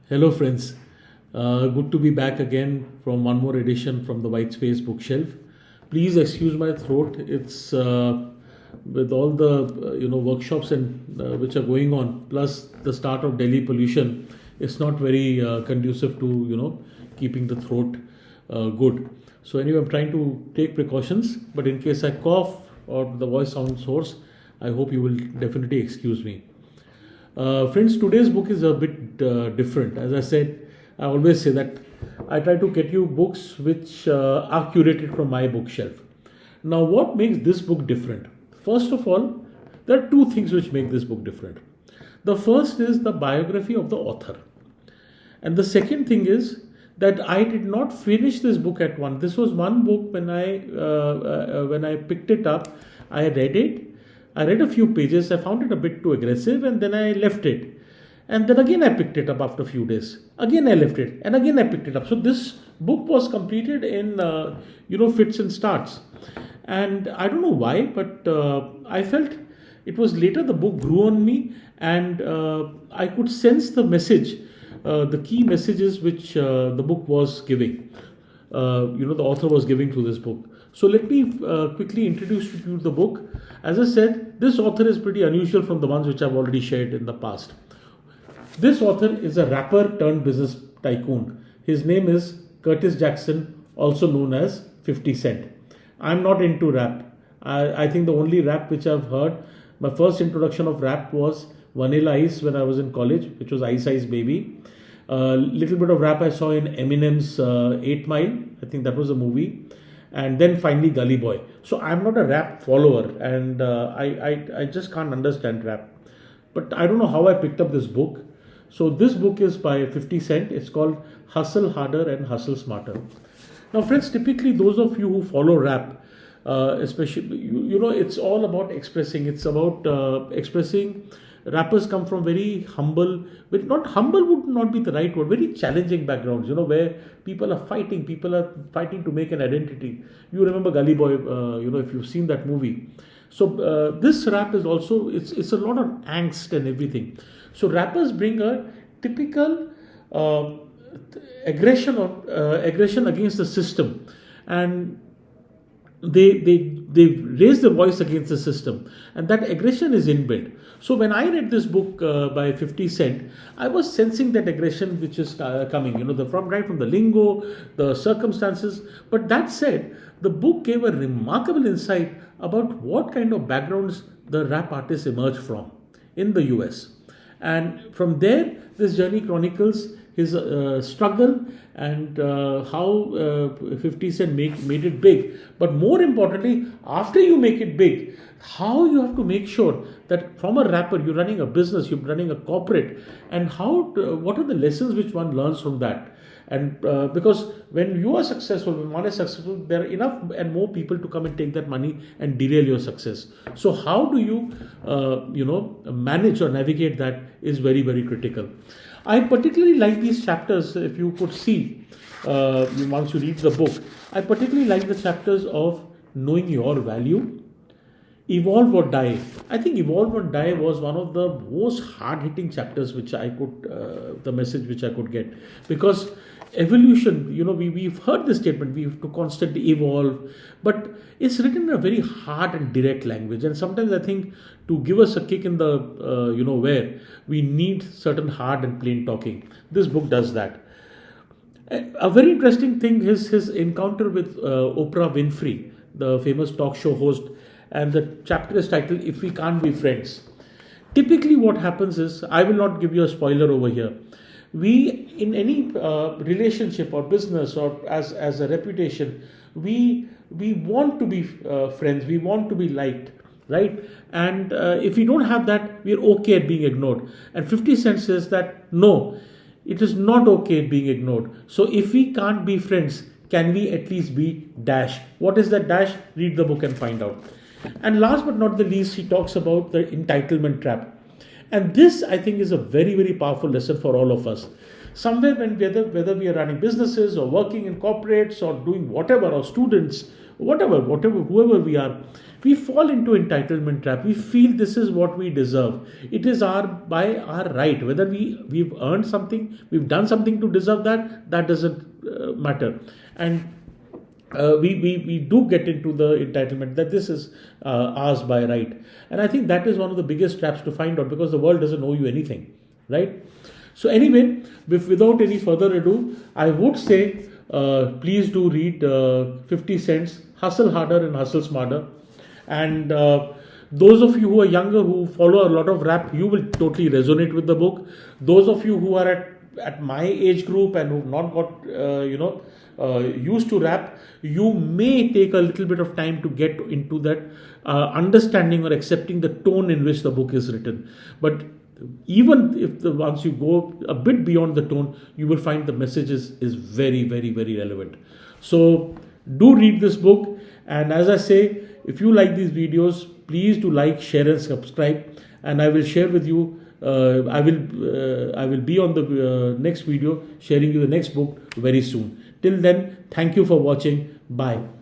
Hello, friends. Good to be back again from one more edition from the WhiteSpace bookshelf. Please excuse my throat. It's with all the workshops and which are going on, plus the start of Delhi pollution. It's not very conducive to keeping the throat good. So anyway, I'm trying to take precautions. But in case I cough or the voice sounds hoarse, I hope you will definitely excuse me. Friends, today's book is a bit different. As I said, I always say that I try to get you books which are curated from my bookshelf. Now, what makes this book different? First of all, there are two things which make this book different. The first is the biography of the author. And the second thing is that I did not finish this book at once. This was one book when I picked it up, I read it. I read a few pages. I found it a bit too aggressive, and then I left it. And then again I picked it up after a few days. Again I left it, and again I picked it up. So this book was completed in fits and starts. And I don't know why, but I felt it was later the book grew on me, and I could sense the message, the key messages which the book was giving. The author was giving through this book. So let me quickly introduce you to the book. As I said, this author is pretty unusual from the ones which I've already shared in the past. This author is a rapper turned business tycoon. His name is Curtis Jackson, also known as 50 Cent. I'm not into rap. I think the only rap which I've heard, my first introduction of rap was Vanilla Ice when I was in college, which was Ice Ice Baby. Little bit of rap I saw in Eminem's 8 Mile. I think that was a movie. And then finally Gully Boy. So I'm not a rap follower, and I just can't understand rap. But I don't know how I picked up this book. So this book is by 50 Cent. It's called Hustle Harder and Hustle Smarter. Now, friends, typically those of you who follow rap, especially, it's all about expressing. It's about expressing. Rappers come from very humble, but not humble would not be the right word, very challenging backgrounds, where people are fighting to make an identity. You remember Gully Boy, if you've seen that movie. So this rap is also, it's a lot of angst and everything. So rappers bring a typical aggression against the system, and they raise their voice against the system, and that aggression is inbuilt. So when I read this book by 50 Cent, I was sensing that aggression which is coming, from the lingo, the circumstances. But that said, the book gave a remarkable insight about what kind of backgrounds the rap artists emerged from in the US. And from there, this journey chronicles his struggle and how 50 Cent made it big. But more importantly, after you make it big, how you have to make sure that from a rapper, you're running a business, you're running a corporate, and what are the lessons which one learns from that. And because when you are successful, when one is successful, there are enough and more people to come and take that money and derail your success. So how do you, manage or navigate that is very, very critical. I particularly like these chapters. If you could see, once you read the book, I particularly like the chapters of knowing your value, Evolve or Die. I think Evolve or Die was one of the most hard-hitting chapters which I could, the message which I could get. Because evolution, we've heard this statement, we have to constantly evolve, but it's written in a very hard and direct language. And sometimes I think to give us a kick in the, where we need certain hard and plain talking. This book does that. A very interesting thing is his encounter with Oprah Winfrey, the famous talk show host, and the chapter is titled If We Can't Be Friends. Typically what happens is, I will not give you a spoiler over here, we in any relationship or business or as a reputation, we want to be friends, we want to be liked, right? And if we don't have that, we are okay at being ignored. And 50 Cent says that no, it is not okay at being ignored. So if we can't be friends, can we at least be dash? What is that dash? Read the book and find out. And last but not the least, he talks about the entitlement trap. And this, I think, is a very, very powerful lesson for all of us. Somewhere, whether we are running businesses or working in corporates or doing whatever, or students, whoever we are, we fall into entitlement trap. We feel this is what we deserve. It is by our right. Whether we've earned something, we've done something to deserve that doesn't matter. And we do get into the entitlement that this is ours by right. And I think that is one of the biggest traps to find out, because the world doesn't owe you anything, right? So anyway, without any further ado, I would say please do read 50 Cents, Hustle Harder and Hustle Smarter. And those of you who are younger, who follow a lot of rap, you will totally resonate with the book. Those of you who are at my age group and who've not got used to rap, you may take a little bit of time to get into that understanding or accepting the tone in which the book is written. But even if once you go a bit beyond the tone, you will find the message is very, very, very relevant. So do read this book. And as I say, if you like these videos, please do like, share and subscribe. And I will share with you, I will be on the next video sharing you the next book very soon. Till then, thank you for watching. Bye.